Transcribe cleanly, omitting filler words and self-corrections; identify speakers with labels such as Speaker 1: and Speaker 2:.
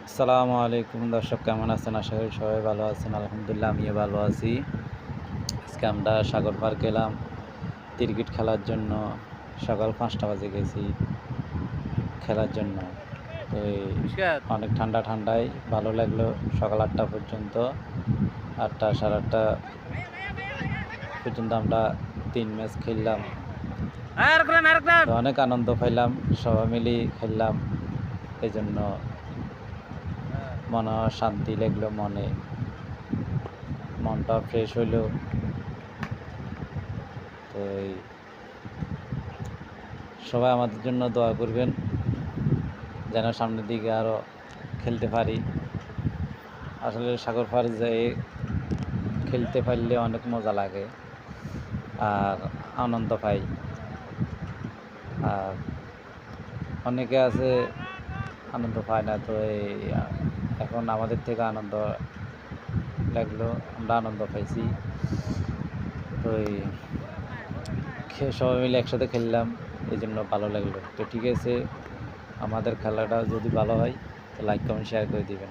Speaker 1: আসসালামু আলাইকুম দর্শক, কেমন আছেন? আশা করি সবাই ভালো আছেন। আলহামদুলিল্লাহ আমিও ভালো আছি। আজকে আমরা সাগর পার্ক গেলাম ক্রিকেট খেলার জন্য। সকাল ৫টা বাজে গেছি খেলার জন্য। তো অনেক ঠান্ডায় ভালো লাগলো। সকাল ৮টা পর্যন্ত, ৮টা সাড়ে ৮টা পর্যন্ত আমরা ৩ ম্যাচ খেললাম। তো অনেক আনন্দ পাইলাম, সবাই মিলে খেললাম। এই জন্য মনে শান্তি লাগলো, মনটা ফ্রেশ হইলো। তো সবাই আমাদের জন্য দোয়া করবেন যেন সামনের দিকে আরও খেলতে পারি। আসলে সাগর পাড়ে যেয়ে খেলতে পারলে অনেক মজা লাগে আর আনন্দ পাই। আর অনেকে আছে আনন্দ পায় না। তো এখন আমাদের থেকে আনন্দ লাগলো, আমরা আনন্দ পাইছি। তো সবাই মিলে একসাথে খেললাম, এই জন্য ভালো লাগলো। তো ঠিক আছে, আমাদের খেলাটা যদি ভালো হয় তো লাইক কমেন্ট শেয়ার করে দিবেন।